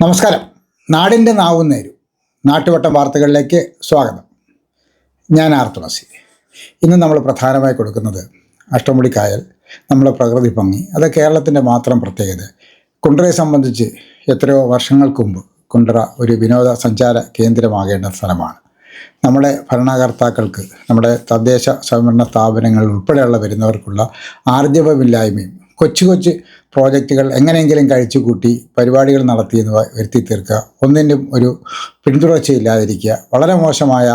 നമസ്കാരം. നാടിൻ്റെ നാവുന്നേരും നാട്ടുവട്ടം വാർത്തകളിലേക്ക് സ്വാഗതം. ഞാൻ തുളസി. ഇന്ന് നമ്മൾ പ്രധാനമായി കൊടുക്കുന്നത് അഷ്ടമുടിക്കായൽ, നമ്മുടെ പ്രകൃതി ഭംഗി, അത് കേരളത്തിൻ്റെ മാത്രം പ്രത്യേകത. കുണ്ടറയെ സംബന്ധിച്ച് എത്രയോ വർഷങ്ങൾക്ക് മുമ്പ് കുണ്ടറ ഒരു വിനോദസഞ്ചാര കേന്ദ്രമാകേണ്ട സ്ഥലമാണ്. നമ്മുടെ ഭരണകർത്താക്കൾക്ക്, നമ്മുടെ തദ്ദേശ സ്വയംഭരണ സ്ഥാപനങ്ങൾ ഉൾപ്പെടെയുള്ള വരുന്നവർക്കുള്ള ആർജവമില്ലായ്മയും കൊച്ചു കൊച്ചു പ്രോജക്റ്റുകൾ എങ്ങനെയെങ്കിലും കഴിച്ചുകൂട്ടി പരിപാടികൾ നടത്തിയെന്ന് വരുത്തി തീർക്കുക, ഒന്നിനും ഒരു പിന്തുടർച്ചയില്ലാതിരിക്കുക, വളരെ മോശമായ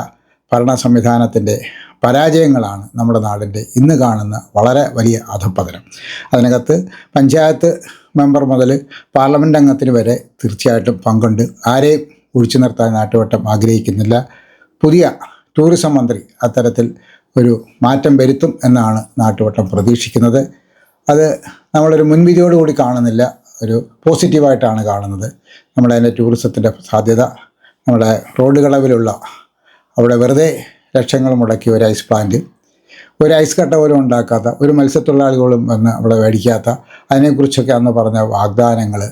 ഭരണ സംവിധാനത്തിൻ്റെ പരാജയങ്ങളാണ് നമ്മുടെ നാടിൻ്റെ ഇന്ന് കാണുന്ന വളരെ വലിയ അധപ്പതനം. അതിനകത്ത് പഞ്ചായത്ത് മെമ്പർ മുതൽ പാർലമെൻറ്റ് അംഗത്തിന് വരെ തീർച്ചയായിട്ടും പങ്കുണ്ട്. ആരെയും ഒഴിച്ചു നിർത്താൻ നാട്ടുവട്ടം ആഗ്രഹിക്കുന്നില്ല. പുതിയ ടൂറിസം മന്ത്രി അത്തരത്തിൽ ഒരു മാറ്റം വരുത്തും എന്നാണ് നാട്ടുവട്ടം പ്രതീക്ഷിക്കുന്നത്. അത് നമ്മളൊരു മുൻവിധിയോടുകൂടി കാണുന്നില്ല, ഒരു പോസിറ്റീവായിട്ടാണ് കാണുന്നത്. നമ്മുടെ അതിൻ്റെ ടൂറിസത്തിൻ്റെ സാധ്യത, നമ്മുടെ റോഡ് കളവിലുള്ള അവിടെ വെറുതെ ലക്ഷങ്ങൾ മുടക്കി ഒരു ഐസ് പ്ലാന്റ്, ഒരു ഐസ് കട്ട പോലും ഉണ്ടാക്കാത്ത, ഒരു മത്സ്യത്തൊഴിലാളികളും വന്ന് അവിടെ മേടിക്കാത്ത, അതിനെക്കുറിച്ചൊക്കെ അന്ന് പറഞ്ഞ വാഗ്ദാനങ്ങൾ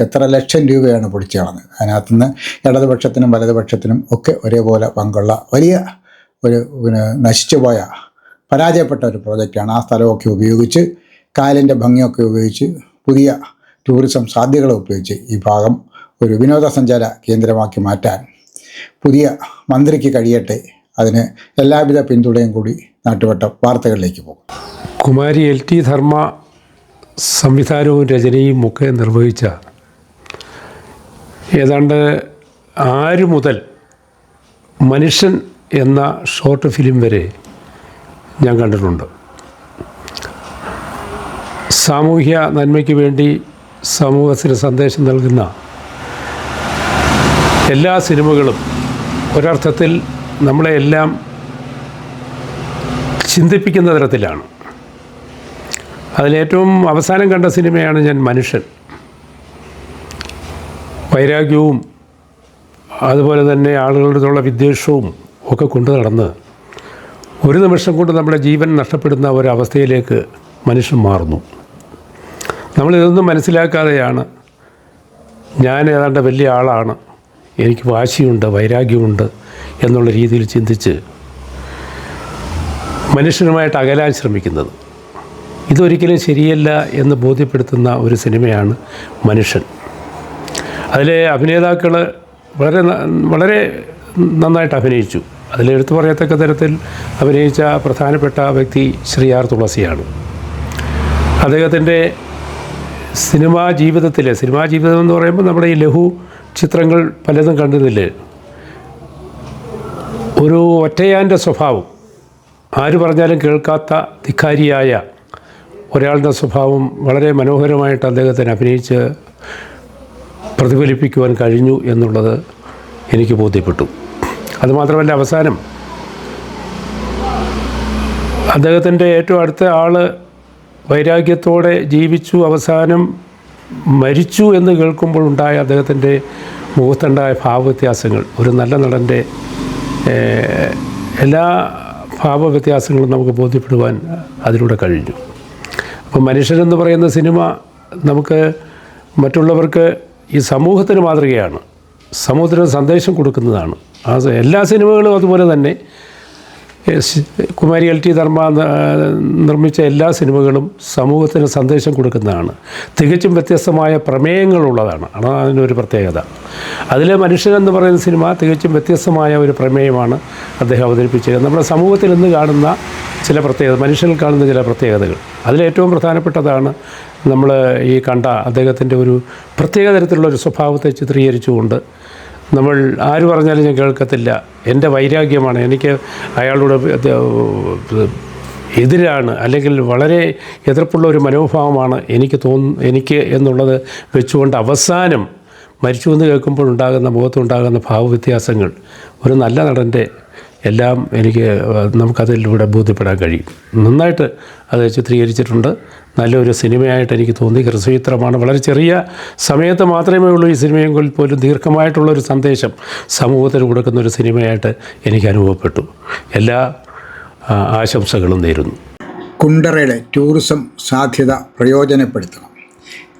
എത്ര ലക്ഷം രൂപയാണ് പൊടിച്ചു കളഞ്ഞത്. അതിനകത്തുനിന്ന് ഇടതുപക്ഷത്തിനും വലതുപക്ഷത്തിനും ഒക്കെ ഒരേപോലെ പങ്കുള്ള വലിയ ഒരു നശിച്ചുപോയ പരാജയപ്പെട്ട ഒരു പ്രോജക്റ്റാണ്. ആ സ്ഥലമൊക്കെ ഉപയോഗിച്ച്, കായലിൻ്റെ ഭംഗിയൊക്കെ ഉപയോഗിച്ച്, പുതിയ ടൂറിസം സാധ്യതകൾ ഉപയോഗിച്ച് ഈ ഭാഗം ഒരു വിനോദസഞ്ചാര കേന്ദ്രമാക്കി മാറ്റാൻ പുതിയ മന്ത്രിക്ക് കഴിയട്ടെ. അതിന് എല്ലാവിധ പിന്തുണയും കൂടി നാട്ടുവട്ടം വാർത്തകളിലേക്ക് പോകും. കുമാരി LT ധർമ്മ സംവിധാനവും രചനയും ഒക്കെ നിർവഹിച്ച ഏതാണ്ട് 6 മുതൽ മനുഷ്യൻ എന്ന ഷോർട്ട് ഫിലിം വരെ ഞാൻ കണ്ടിട്ടുണ്ട്. സാമൂഹ്യ നന്മയ്ക്ക് വേണ്ടി സമൂഹത്തിന് സന്ദേശം നൽകുന്ന എല്ലാ സിനിമകളും ഒരർത്ഥത്തിൽ നമ്മളെല്ലാം ചിന്തിപ്പിക്കുന്ന തരത്തിലാണ്. അതിലേറ്റവും അവസാനം കണ്ട സിനിമയാണ് ഞാൻ മനുഷ്യൻ. വൈരാഗ്യവും അതുപോലെ തന്നെ ആളുകളുടെയുള്ള വിദ്വേഷവും ഒക്കെ കൊണ്ടു നടന്ന് ഒരു നിമിഷം കൊണ്ട് നമ്മുടെ ജീവൻ നഷ്ടപ്പെടുന്ന ഒരവസ്ഥയിലേക്ക് മനുഷ്യൻ മാറുന്നു. നമ്മളിതൊന്നും മനസ്സിലാക്കാതെയാണ് ഞാൻ ഏതാണ്ട് വലിയ ആളാണ്, എനിക്ക് വാശിയുണ്ട്, വൈരാഗ്യമുണ്ട് എന്നുള്ള രീതിയിൽ ചിന്തിച്ച് മനുഷ്യനുമായിട്ട് അകലാൻ ശ്രമിക്കുന്നത്. ഇതൊരിക്കലും ശരിയല്ല എന്ന് ബോധ്യപ്പെടുത്തുന്ന ഒരു സിനിമയാണ് മനുഷ്യൻ. അതിലെ അഭിനേതാക്കൾ വളരെ നന്നായിട്ട് അഭിനയിച്ചു. അതിലെടുത്തു പറയത്തക്ക തരത്തിൽ അഭിനയിച്ച പ്രധാനപ്പെട്ട വ്യക്തി ശ്രീ തുളസിയാണ്. അദ്ദേഹത്തിൻ്റെ സിനിമാ ജീവിതം എന്ന് പറയുമ്പോൾ നമ്മുടെ ഈ ലഘു ചിത്രങ്ങൾ പലതും കണ്ടിരുന്നില്ലേ, ഒരു ഒറ്റയാൻ്റെ സ്വഭാവം, ആര് പറഞ്ഞാലും കേൾക്കാത്ത ധിക്കാരിയായ ഒരാളുടെ സ്വഭാവം വളരെ മനോഹരമായിട്ട് അദ്ദേഹത്തിന് അഭിനയിച്ച് പ്രതിഫലിപ്പിക്കുവാൻ കഴിഞ്ഞു എന്നുള്ളത് എനിക്ക് ബോധ്യപ്പെട്ടു. അതുമാത്രമല്ല, അവസാനം അദ്ദേഹത്തിൻ്റെ ഏറ്റവും അടുത്ത ആൾ വൈരാഗ്യത്തോടെ ജീവിച്ചു, അവസാനം മരിച്ചു എന്ന് കേൾക്കുമ്പോഴുണ്ടായ അദ്ദേഹത്തിൻ്റെ മുഖത്തുണ്ടായ ഭാവവ്യത്യാസങ്ങൾ, ഒരു നല്ല നടൻ്റെ എല്ലാ ഭാവവ്യത്യാസങ്ങളും നമുക്ക് ബോധ്യപ്പെടുവാൻ അതിലൂടെ കഴിഞ്ഞു. അപ്പോൾ മനുഷ്യരെന്ന് പറയുന്ന സിനിമ നമുക്ക് മറ്റുള്ളവർക്ക്, ഈ സമൂഹത്തിന് മാതൃകയാണ്, സമൂഹത്തിന് സന്ദേശം കൊടുക്കുന്നതാണ്. എല്ലാ സിനിമകളും അതുപോലെ തന്നെ കുമാരി LT ധർമ്മ നിർമ്മിച്ച എല്ലാ സിനിമകളും സമൂഹത്തിന് സന്ദേശം കൊടുക്കുന്നതാണ്. തികച്ചും വ്യത്യസ്തമായ പ്രമേയങ്ങളുള്ളതാണ്. അതാണ് അതിനൊരു പ്രത്യേകത. അതിലെ മനുഷ്യനെന്ന് പറയുന്ന സിനിമ തികച്ചും വ്യത്യസ്തമായ ഒരു പ്രമേയമാണ് അദ്ദേഹം അവതരിപ്പിച്ചത്. നമ്മുടെ സമൂഹത്തിൽ ഇന്ന് കാണുന്ന ചില പ്രത്യേകത, മനുഷ്യനിൽ കാണുന്ന ചില പ്രത്യേകതകൾ, അതിലേറ്റവും പ്രധാനപ്പെട്ടതാണ് നമ്മൾ ഈ കണ്ട അദ്ദേഹത്തിൻ്റെ ഒരു പ്രത്യേക തരത്തിലുള്ളൊരു സ്വഭാവത്തെ ചിത്രീകരിച്ചുകൊണ്ട്, നമ്മൾ ആര് പറഞ്ഞാലും ഞാൻ കേൾക്കത്തില്ല, എൻ്റെ വൈരാഗ്യമാണ്, എനിക്ക് അയാളോട് എതിരാണ്, അല്ലെങ്കിൽ വളരെ എതിർപ്പുള്ള ഒരു മനോഭാവമാണ് എനിക്ക് എന്നുള്ളത് വെച്ചുകൊണ്ട് അവസാനം മരിച്ചു എന്ന് കേൾക്കുമ്പോഴുണ്ടാകുന്ന മുഖത്തുണ്ടാകുന്ന ഭാവവ്യത്യാസങ്ങൾ ഒരു നല്ല നടൻ്റെ എല്ലാം നമുക്കതിലൂടെ ബോധ്യപ്പെടാൻ കഴിയും. നന്നായിട്ട് അത് ചിത്രീകരിച്ചിട്ടുണ്ട്. നല്ലൊരു സിനിമയായിട്ട് എനിക്ക് തോന്നി. ഹ്രസ്വചിത്രമാണ്. വളരെ ചെറിയ സമയത്ത് മാത്രമേ ഉള്ളൂ ഈ സിനിമയെങ്കിൽ പോലും ദീർഘമായിട്ടുള്ളൊരു സന്ദേശം സമൂഹത്തിന് കൊടുക്കുന്ന ഒരു സിനിമയായിട്ട് എനിക്ക് അനുഭവപ്പെട്ടു. എല്ലാ ആശംസകളും നേരുന്നു. കുണ്ടറയുടെ ടൂറിസം സാധ്യത പ്രയോജനപ്പെടുത്തണം.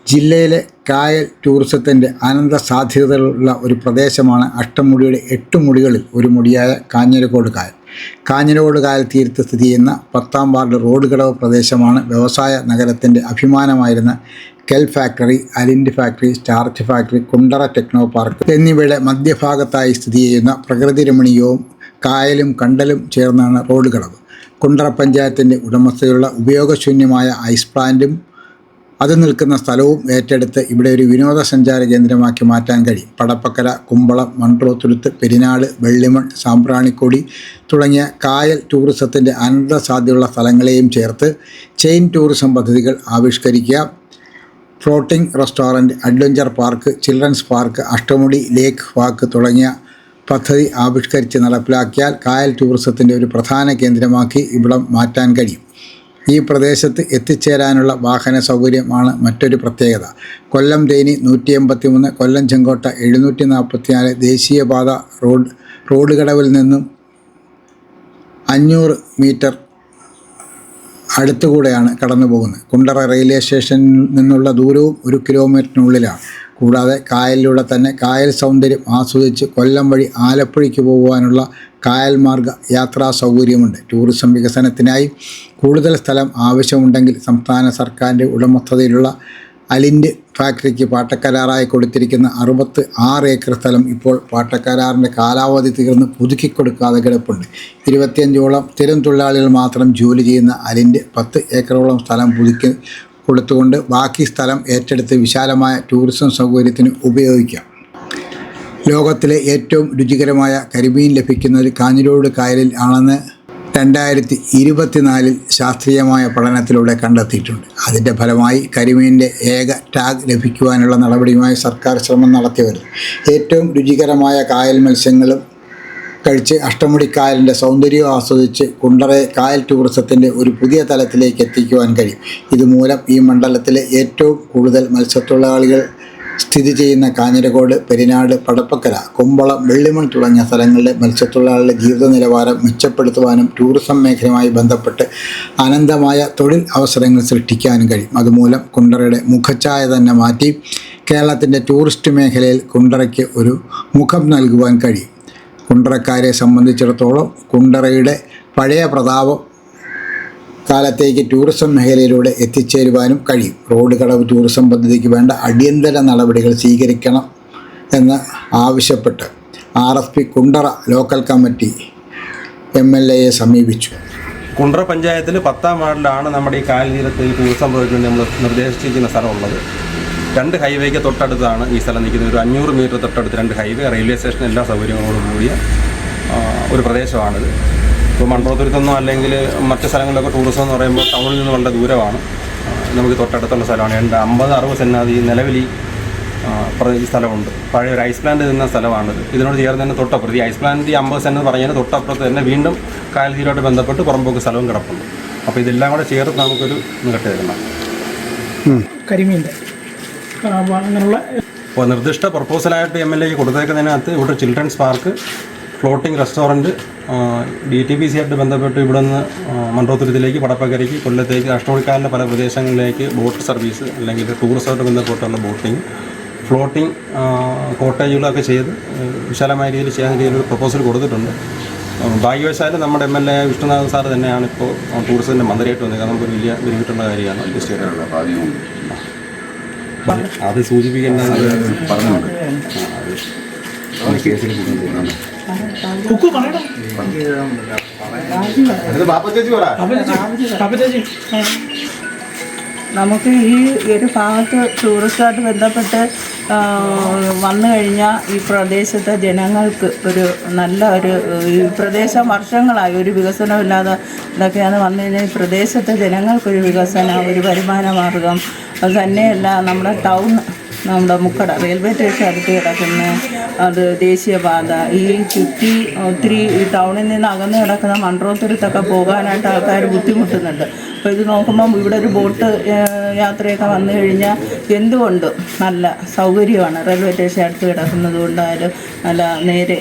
ജില്ലയിലെ കായൽ ടൂറിസത്തിൻ്റെ അനന്ത സാധ്യതകളുള്ള ഒരു പ്രദേശമാണ് അഷ്ടമുടിയുടെ 8 മുടികളിൽ ഒരു മുടിയായ കാഞ്ഞിരക്കോട് കായൽ. കാഞ്ഞിരക്കോട് കായൽ തീരത്ത് സ്ഥിതി ചെയ്യുന്ന 10-ാം വാർഡ് റോഡ് കടവ് പ്രദേശമാണ് വ്യവസായ നഗരത്തിൻ്റെ അഭിമാനമായിരുന്ന KEL factory, Alind factory, starch factory, Kundara techno park എന്നിവയുടെ മധ്യഭാഗത്തായി സ്ഥിതി ചെയ്യുന്ന പ്രകൃതി രമണീയവും കായലും കണ്ടലും ചേർന്നാണ് റോഡ് കടവ്. കുണ്ടറ പഞ്ചായത്തിൻ്റെ ഉടമസ്ഥതയിലുള്ള ഉപയോഗശൂന്യമായ ഐസ് പ്ലാന്റും അത് നിൽക്കുന്ന സ്ഥലവും ഏറ്റെടുത്ത് ഇവിടെ ഒരു വിനോദസഞ്ചാര കേന്ദ്രമാക്കി മാറ്റാൻ കഴിയും. പടപ്പക്കര, കുമ്പളം, മൺട്രോത്തുരുത്ത്, പെരിനാട്, വെള്ളിമൺ, സാമ്പ്രാണിക്കൊടി തുടങ്ങിയ കായൽ ടൂറിസത്തിൻ്റെ അനന്ത സാധ്യതയുള്ള സ്ഥലങ്ങളെയും ചേർത്ത് ചെയിൻ ടൂറിസം പദ്ധതികൾ ആവിഷ്കരിക്കുക. Floating restaurant, adventure park, children's park, Ashtamudi lake park തുടങ്ങിയ പദ്ധതി ആവിഷ്കരിച്ച് നടപ്പിലാക്കിയാൽ കായൽ ടൂറിസത്തിൻ്റെ ഒരു പ്രധാന കേന്ദ്രമാക്കി ഇവിടം മാറ്റാൻ കഴിയും. ഈ പ്രദേശത്ത് എത്തിച്ചേരാനുള്ള വാഹന സൗകര്യമാണ് മറ്റൊരു പ്രത്യേകത. കൊല്ലം തേനി 183, കൊല്ലം ചെങ്കോട്ട 744 ദേശീയപാത റോഡ് കടവിൽ നിന്നും 500 മീറ്റർ അടുത്തുകൂടെയാണ് കടന്നു പോകുന്നത്. കുണ്ടറ റെയിൽവേ സ്റ്റേഷനിൽ നിന്നുള്ള ദൂരവും 1 കിലോമീറ്ററിനുള്ളിലാണ്. കൂടാതെ കായലിലൂടെ തന്നെ കായൽ സൗന്ദര്യം ആസ്വദിച്ച് കൊല്ലം വഴി ആലപ്പുഴയ്ക്ക് പോകുവാനുള്ള കായൽ മാർഗ യാത്രാ സൗകര്യമുണ്ട്. ടൂറിസം വികസനത്തിനായി കൂടുതൽ സ്ഥലം ആവശ്യമുണ്ടെങ്കിൽ സംസ്ഥാന സർക്കാരിൻ്റെ ഉടമസ്ഥതയിലുള്ള അലിൻഡ് ഫാക്ടറിക്ക് പാട്ടക്കരാറായി കൊടുത്തിരിക്കുന്ന 66 ഏക്കർ സ്ഥലം ഇപ്പോൾ പാട്ടക്കരാറിൻ്റെ കാലാവധി തീർന്ന് പുതുക്കിക്കൊടുക്കാതെ കിടപ്പുണ്ട്. 25ഓളം സ്ഥിരം തൊഴിലാളികൾ മാത്രം ജോലി ചെയ്യുന്ന അലിൻഡ് 10 ഏക്കറോളം സ്ഥലം പുതുക്കി കൊടുത്തുകൊണ്ട് ബാക്കി സ്ഥലം ഏറ്റെടുത്ത് വിശാലമായ ടൂറിസം സൗകര്യത്തിന് ഉപയോഗിക്കാം. ലോകത്തിലെ ഏറ്റവും രുചികരമായ കരിമീൻ ലഭിക്കുന്നത് കാഞ്ഞിരക്കോട് കായലിൽ ആണെന്ന് 2024 ശാസ്ത്രീയമായ പഠനത്തിലൂടെ കണ്ടെത്തിയിട്ടുണ്ട്. അതിൻ്റെ ഫലമായി കരിമീനിൻ്റെ ഏക ടാഗ് ലഭിക്കുവാനുള്ള നടപടിയുമായി സർക്കാർ ശ്രമം നടത്തി വരുന്നു. ഏറ്റവും രുചികരമായ കായൽ മത്സ്യങ്ങളും കഴിച്ച് അഷ്ടമുടിക്കായലിൻ്റെ സൗന്ദര്യം ആസ്വദിച്ച് കുണ്ടറയെ കായൽ ടൂറിസത്തിൻ്റെ ഒരു പുതിയ തലത്തിലേക്ക് എത്തിക്കുവാൻ കഴിയും. ഇതുമൂലം ഈ മണ്ഡലത്തിലെ ഏറ്റവും കൂടുതൽ മത്സ്യത്തൊഴിലാളികൾ സ്ഥിതി ചെയ്യുന്ന കാഞ്ഞിരക്കോട്, പെരിനാട്, പടപ്പക്കര, കുമ്പളം, വെള്ളിമൺ തുടങ്ങിയ സ്ഥലങ്ങളിലെ മത്സ്യത്തൊഴിലാളികളുടെ ജീവിത നിലവാരം മെച്ചപ്പെടുത്തുവാനും ടൂറിസം മേഖലയുമായി ബന്ധപ്പെട്ട് അനന്തമായ തൊഴിൽ അവസരങ്ങൾ സൃഷ്ടിക്കാനും കഴിയും. അതുമൂലം കുണ്ടറയുടെ മുഖച്ഛായ തന്നെ മാറ്റി കേരളത്തിൻ്റെ ടൂറിസ്റ്റ് മേഖലയിൽ കുണ്ടറയ്ക്ക് ഒരു മുഖം നൽകുവാൻ കഴിയും. കുണ്ടറക്കാരെ സംബന്ധിച്ചിടത്തോളം കുണ്ടറയുടെ പഴയ പ്രതാപം കാലത്തേക്ക് ടൂറിസം മേഖലയിലൂടെ എത്തിച്ചേരുവാനും കഴിയും. റോഡ് കടവ് ടൂറിസം പദ്ധതിക്ക് വേണ്ട അടിയന്തര നടപടികൾ സ്വീകരിക്കണം എന്ന് ആവശ്യപ്പെട്ട് RSP കുണ്ടറ ലോക്കൽ കമ്മിറ്റി MLAയെ സമീപിച്ചു. കുണ്ടറ പഞ്ചായത്തിൽ 10-ാം വാർഡിലാണ് നമ്മുടെ ഈ കായൽ തീരത്ത് ഈ ടൂറിസം പ്രോജക്റ്റിന് നമ്മൾ നിർദ്ദേശിച്ചിരിക്കുന്ന സ്ഥലമുള്ളത്. 2 ഹൈവേക്ക് തൊട്ടടുത്താണ് ഈ സ്ഥലം നിൽക്കുന്നത്. ഒരു 500 മീറ്റർ തൊട്ടടുത്ത് 2 ഹൈവേ, റെയിൽവേ സ്റ്റേഷൻ, എല്ലാ സൗകര്യങ്ങളോടും കൂടിയ ഒരു പ്രദേശമാണിത്. ഇപ്പോൾ മൺട്രോത്തുരുത്തൊന്നും അല്ലെങ്കിൽ മറ്റ് സ്ഥലങ്ങളിലൊക്കെ ടൂറിസം എന്ന് പറയുമ്പോൾ ടൗണിൽ നിന്ന് വളരെ ദൂരമാണ്. നമുക്ക് തൊട്ടടുത്തുള്ള സ്ഥലമാണ്. 50-60 സെന്റ് ഈ നിലവിൽ ഈ സ്ഥലമുണ്ട്. പഴയ ഒരു ഐസ് പ്ലാന്റ് നിന്ന സ്ഥലമാണിത്. ഇതിനോട് ചേർന്ന് തന്നെ തൊട്ടപ്പുറത്ത് ഈ ഐസ് പ്ലാന്റ് 50 സെന്റ് എന്ന് പറഞ്ഞാൽ തൊട്ടപ്പുറത്ത് തന്നെ വീണ്ടും കായൽ തീരമായിട്ട് ബന്ധപ്പെട്ട് പുറമ്പോക്ക് സ്ഥലവും കിടപ്പുണ്ട്. അപ്പോൾ ഇതെല്ലാം കൂടെ ചേർത്ത് നമുക്കൊരു നികട്ട് തരണം. കരിമീൻ്റെ അങ്ങനെയുള്ള അപ്പോൾ നിർദ്ദിഷ്ട പ്രപ്പോസലായിട്ട് MLAക്ക് കൊടുത്തേക്കുന്നതിനകത്ത് ഇവിടെ children's park, floating restaurant, DTPC ആയിട്ട് ബന്ധപ്പെട്ട് ഇവിടെ നിന്ന് മൺട്രോത്തുരുത്തിലേക്ക്, പടപ്പക്കരയ്ക്ക്, കൊല്ലത്തേക്ക്, അഷ്ടമുടിക്കായലിൻ്റെ പല പ്രദേശങ്ങളിലേക്ക് ബോട്ട് സർവീസ് അല്ലെങ്കിൽ ടൂറിസമായിട്ട് ബന്ധപ്പെട്ടുള്ള ബോട്ടിങ്, ഫ്ലോട്ടിംഗ് കോട്ടേജുകളൊക്കെ ചെയ്ത് വിശാലമായ രീതിയിൽ ചെയ്യാൻ രീതിയിലൊരു പ്രപ്പോസൽ കൊടുത്തിട്ടുണ്ട്. ഭാഗ്യവശാലും നമ്മുടെ MLA വിഷ്ണുനാഥ് സാർ തന്നെയാണ് ഇപ്പോൾ ടൂറിസത്തിൻ്റെ മന്ത്രിയായിട്ട് വന്നത്. നമുക്ക് വലിയ ബെനിഫിറ്റുള്ള കാര്യമാണ് അത് സൂചിപ്പിക്കേണ്ടത് പറഞ്ഞുണ്ട്. കേസിൽ നമുക്ക് ഈ ഒരു ഭാഗത്ത് ടൂറിസ്റ്റുമായിട്ട് ബന്ധപ്പെട്ട് വന്നു കഴിഞ്ഞാൽ ഈ പ്രദേശത്തെ ജനങ്ങൾക്ക് ഒരു നല്ല ഈ പ്രദേശം വർഷങ്ങളായി ഒരു വികസനമില്ലാതെ ഇതൊക്കെയാണ് വന്നു കഴിഞ്ഞാൽ ഈ പ്രദേശത്തെ ജനങ്ങൾക്കൊരു വികസനം, ഒരു വരുമാന മാർഗം. അത് തന്നെയല്ല നമ്മുടെ മുക്കട റെയിൽവേ സ്റ്റേഷൻ അടുത്ത് കിടക്കുന്ന അത് ദേശീയപാത, ഈ ചുറ്റി ഒത്തിരി ഈ ടൗണിൽ നിന്ന് അകന്ന് കിടക്കുന്ന മൺട്രോത്തുരുത്തൊക്കെ പോകാനായിട്ട് ആൾക്കാർ ബുദ്ധിമുട്ടുന്നുണ്ട്. അപ്പോൾ ഇത് നോക്കുമ്പം ഇവിടെ ഒരു ബോട്ട് യാത്രയൊക്കെ വന്നു കഴിഞ്ഞാൽ എന്തുകൊണ്ടും നല്ല സൗകര്യമാണ്. റെയിൽവേ സ്റ്റേഷൻ അടുത്ത് കിടക്കുന്നത് കൊണ്ടായാലും നല്ല നേരെ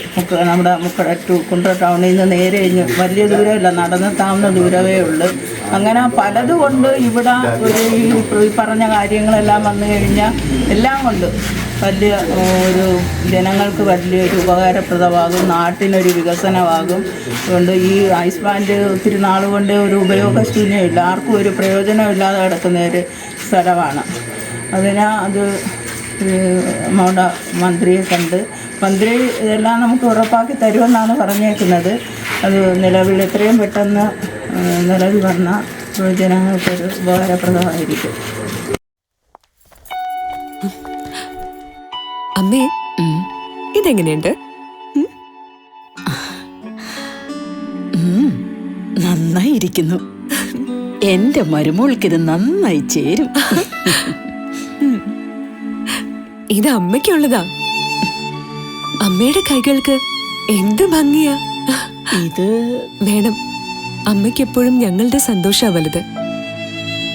നമ്മുടെ മുക്കട കുണ്ടറ ടൗണിൽ നിന്ന് നേരെ വലിയ ദൂരമില്ല, നടന്നെത്താവുന്ന ദൂരമേ ഉള്ളൂ. അങ്ങനെ പലതുകൊണ്ട് ഇവിടെ ഈ പറഞ്ഞ കാര്യങ്ങളെല്ലാം വന്നു കഴിഞ്ഞാൽ എല്ലാം കൊണ്ട് വലിയ ഒരു ജനങ്ങൾക്ക് വലിയൊരു ഉപകാരപ്രദമാകും, നാട്ടിനൊരു വികസനമാകും. അതുകൊണ്ട് ഈ ഐസ് ബാൻഡ് ഒത്തിരി നാളുകൊണ്ട് ഒരു ഉപയോഗശൂന്യമില്ല, ആർക്കും ഒരു പ്രയോജനമില്ലാതെ കിടക്കുന്ന ഒരു സ്ഥലമാണ്. അത് നമ്മുടെ മന്ത്രിയെ കണ്ട് മന്ത്രി ഇതെല്ലാം നമുക്ക് ഉറപ്പാക്കി തരുമെന്നാണ് പറഞ്ഞേക്കുന്നത്. അത് നിലവിൽ എത്രയും പെട്ടെന്ന് നിലവിൽ വന്ന ജനങ്ങൾക്കൊരു ഉപകാരപ്രദമായിരിക്കും. അമ്മേ, ഇതെങ്ങനെയുണ്ട്? നന്നായിരിക്കുന്നു. എന്റെ മരുമോൾക്കിത് നന്നായി ചേരും. ഇത് അമ്മയ്ക്കുള്ളതാ. അമ്മയുടെ കൈകൾക്ക് എന്ത് ഭംഗിയാ. ഇത് വേണം. അമ്മയ്ക്കെപ്പോഴും ഞങ്ങളുടെ സന്തോഷാ വലുത്.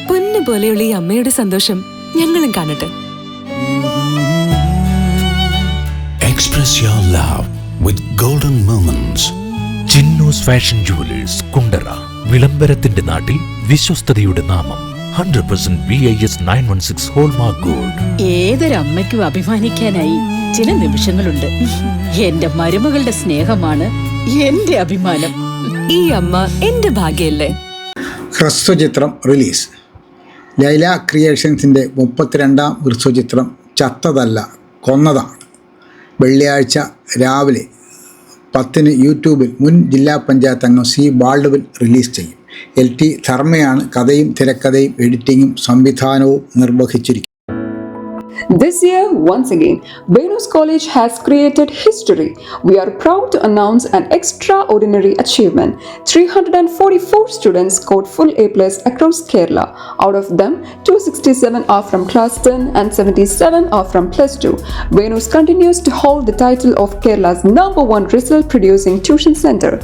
പൊന്നു പോലെയുള്ള ഈ അമ്മയുടെ സന്തോഷം ഞങ്ങളും കാണട്ടെ. Express your love with golden moments. Chinnus fashion jewellers Kundara. വിളംബരത്തിന്റെ നാട്ടിൽ വിശ്വസ്തതയുടെ നാമം. 100% BIS 916 ഹോൾമാർക്ക് ഗോൾഡ്. ഏതൊരമ്മയ്ക്കും അഭിമാനിക്കാനായി ചില നിമിഷങ്ങളുണ്ട്. എന്റെ മരുമകളുടെ സ്നേഹമാണ് എന്റെ അഭിമാനം. ഈ അമ്മ എന്റെ ഭാഗ്യല്ലേ. ഹ്രസ്വചിത്രം റിലീസ്. ലൈല ക്രിയേഷൻസിൻ്റെ 32ാം ഹ്രസ്വചിത്രം ചത്തതല്ല കൊന്നതാണ് വെള്ളിയാഴ്ച രാവിലെ 10 യൂട്യൂബിൽ മുൻ ജില്ലാ പഞ്ചായത്ത് അംഗം സി ബാൾഡുവിൽ റിലീസ് ചെയ്യും. LT ധർമ്മയാണ് കഥയും തിരക്കഥയും എഡിറ്റിങ്ങും സംവിധാനവും നിർവഹിച്ചിരിക്കുന്നത്. This year, once again, Venus College has created history. We are proud to announce an extraordinary achievement. 344 students scored full A+ across Kerala. Out of them, 267 are from Class 10 and 77 are from Plus 2. Venus continues to hold the title of Kerala's #1 result-producing tuition center.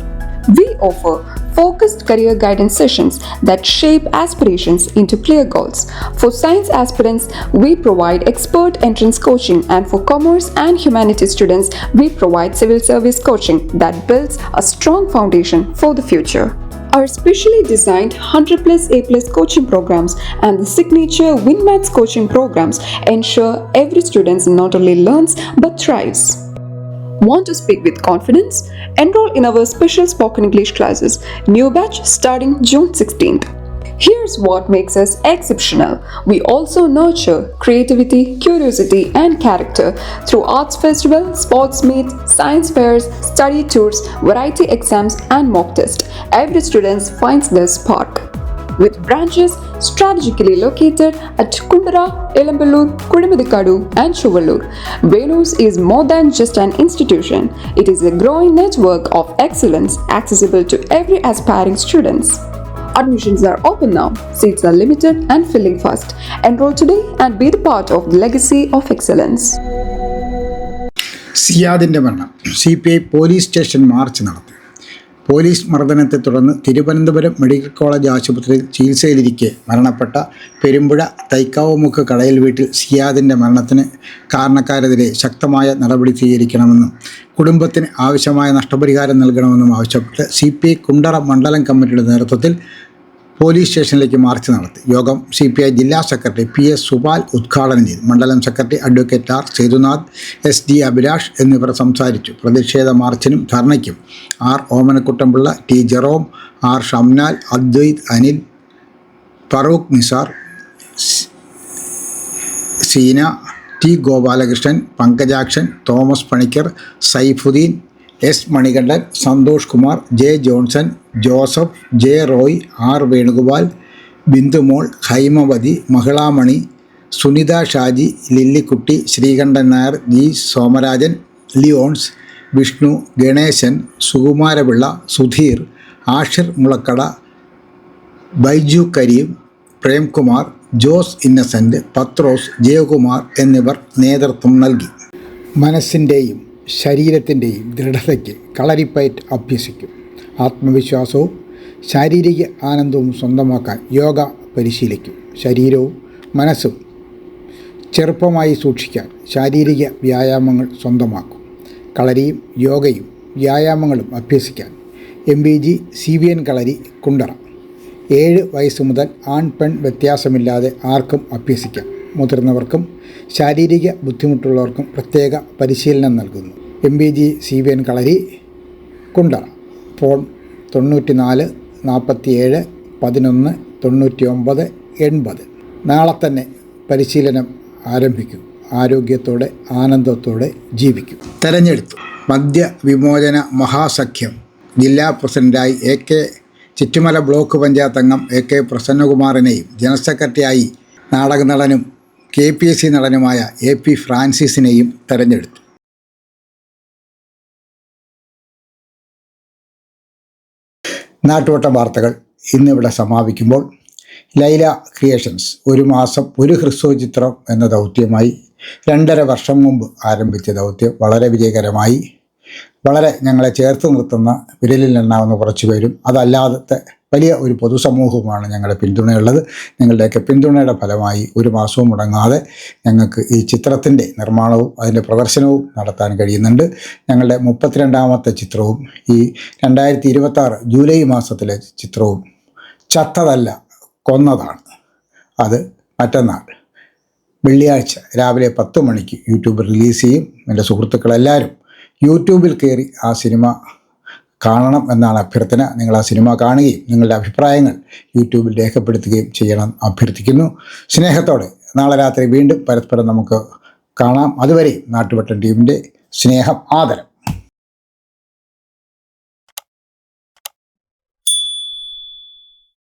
We offer focused career guidance sessions that shape aspirations into clear goals. For science aspirants, we provide expert entrance coaching, and for commerce and humanities students, we provide civil service coaching that builds a strong foundation for the future. Our specially designed 100+ A+ coaching programs and the signature WinMaths coaching programs ensure every student not only learns but thrives. Want to speak with confidence? Enroll in our special spoken English classes. New batch starting June 16th. Here's what makes us exceptional. We also nurture creativity, curiosity, and character through arts festival, sports meets, science fairs, study tours, variety exams, and mock tests. Every student finds their spark. With branches strategically located at Kundara, Elamballur, Kudimuthikadu, and Chuvallur, Venus is more than just an institution. It is a growing network of excellence accessible to every aspiring students. Admissions are open now. Seats are limited and filling fast. Enroll today and be the part of the legacy of excellence. സിയാദിൻ്റെ മരണം. CPI police station March നടത്തി. Police മർദ്ദനത്തെ തുടർന്ന് Thiruvananthapuram medical college ആശുപത്രിയിൽ ചികിത്സയിലിരിക്കെ മരണപ്പെട്ട പെരുമ്പുഴ തൈക്കാവുമുക്ക് കടയിൽ വീട്ടിൽ സിയാദിൻ്റെ മരണത്തിന് കാരണക്കാരെതിരെ ശക്തമായ നടപടി സ്വീകരിക്കണമെന്നും കുടുംബത്തിന് ആവശ്യമായ നഷ്ടപരിഹാരം നൽകണമെന്നും ആവശ്യപ്പെട്ട് CPI കുണ്ടറ മണ്ഡലം കമ്മിറ്റിയുടെ നേതൃത്വത്തിൽ പോലീസ് സ്റ്റേഷനിലേക്ക് മാർച്ച് നടത്തി. യോഗം CPI ജില്ലാ സെക്രട്ടറി PS സുപാൽ ഉദ്ഘാടനം ചെയ്തു. മണ്ഡലം secretary advocate R Sethunath, SD Abhilash എന്നിവർ സംസാരിച്ചു. പ്രതിഷേധ മാർച്ചിനും ധർണയ്ക്കും R Omanakuttanpillai, T Jerome, R Shamnal, Adwaith, Anil, Farooq Nizar, Seena, T Gopalakrishnan, Pankajakshan, Thomas Panicker, Saifudheen, S Manikandan, Santhosh Kumar, J Johnson, Joseph, J Roy, R Venugopal, Bindumol, Haimavathi, Mahilamani, Sunitha Shaji, Lillikutty, Sreekandan Nair, G Somarajan, Leons, Vishnu, Ganesan, Sukumarapillai, Sudheer, Ashir Mulakkada, Baiju Kareem, Premkumar, Jose Innocent, Pathrose, Jayakumar എന്നിവർ നേതൃത്വം നൽകി. മനസ്സിൻ്റെയും ശരീരത്തിൻ്റെയും ദൃഢതയ്ക്ക് കളരിപ്പയറ്റ് അഭ്യസിക്കും. ആത്മവിശ്വാസവും ശാരീരിക ആനന്ദവും സ്വന്തമാക്കാൻ യോഗ പരിശീലിക്കും. ശരീരവും മനസ്സും ചെറുപ്പമായി സൂക്ഷിക്കാൻ ശാരീരിക വ്യായാമങ്ങൾ സ്വന്തമാക്കും. കളരിയും യോഗയും വ്യായാമങ്ങളും അഭ്യസിക്കാൻ MBG CVN കളരി കുണ്ടറ. 7 വയസ്സ് മുതൽ ആൺ പെൺ വ്യത്യാസമില്ലാതെ ആർക്കും അഭ്യസിക്കാം. മുതിർന്നവർക്കും ശാരീരിക ബുദ്ധിമുട്ടുള്ളവർക്കും പ്രത്യേക പരിശീലനം നൽകുന്നു. MBG CVN കളരി, കുണ്ടറ. ഫോൺ 94 47 11 99 80. നാളെ തന്നെ പരിശീലനം ആരംഭിക്കൂ. ആരോഗ്യത്തോടെ ആനന്ദത്തോടെ ജീവിക്കൂ. തെരഞ്ഞെടുത്തു. മദ്യവിമോചന മഹാസഖ്യം ജില്ലാ പ്രസിഡന്റായി AK ചിറ്റുമല ബ്ലോക്ക് പഞ്ചായത്ത് അംഗം AK പ്രസന്നകുമാറിനെയും ജനറൽ സെക്രട്ടറിയായി നാടക നടനും KPSC നടനുമായ AP ഫ്രാൻസിസിനെയും തെരഞ്ഞെടുത്തു. നാട്ടുവട്ടം വാർത്തകൾ ഇന്നിവിടെ സമാപിക്കുമ്പോൾ ലൈല ക്രിയേഷൻസ് 1 മാസം ഒരു ഹ്രസ്വ ചിത്രം എന്ന ദൗത്യമായി 2.5 വർഷം മുമ്പ് ആരംഭിച്ച ദൗത്യം വളരെ വിജയകരമായി. വളരെ ഞങ്ങളെ ചേർത്ത് നിർത്തുന്ന വിരലിലെണ്ണാവുന്ന കുറച്ച് പേരും അതല്ലാതെ വലിയ ഒരു പൊതുസമൂഹവുമാണ് ഞങ്ങളുടെ പിന്തുണയുള്ളത്. നിങ്ങളുടെയൊക്കെ പിന്തുണയുടെ ഫലമായി 1 മാസവും മുടങ്ങാതെ ഞങ്ങൾക്ക് ഈ ചിത്രത്തിൻ്റെ നിർമ്മാണവും അതിൻ്റെ പ്രദർശനവും നടത്താൻ കഴിയുന്നുണ്ട്. ഞങ്ങളുടെ 32ാമത്തെ ചിത്രവും ഈ 2026 ജൂലൈ മാസത്തിലെ ചിത്രവും ചത്തതല്ല കൊന്നതാണ്. അത് മറ്റന്നാൾ വെള്ളിയാഴ്ച രാവിലെ 10 മണിക്ക് യൂട്യൂബിൽ റിലീസ് ചെയ്യും. എൻ്റെ സുഹൃത്തുക്കളെല്ലാവരും യൂട്യൂബിൽ കയറി ആ സിനിമ കാണണം എന്നാണ് അഭ്യർത്ഥന. നിങ്ങൾ ആ സിനിമ കാണുകയും നിങ്ങളുടെ അഭിപ്രായങ്ങൾ യൂട്യൂബിൽ രേഖപ്പെടുത്തുകയും ചെയ്യണം അഭ്യർത്ഥിക്കുന്നു. സ്നേഹത്തോടെ നാളെ രാത്രി വീണ്ടും പരസ്പരം നമുക്ക് കാണാം. അതുവരെ നാട്ടുവട്ടം ടീമിൻ്റെ സ്നേഹം, ആദരം.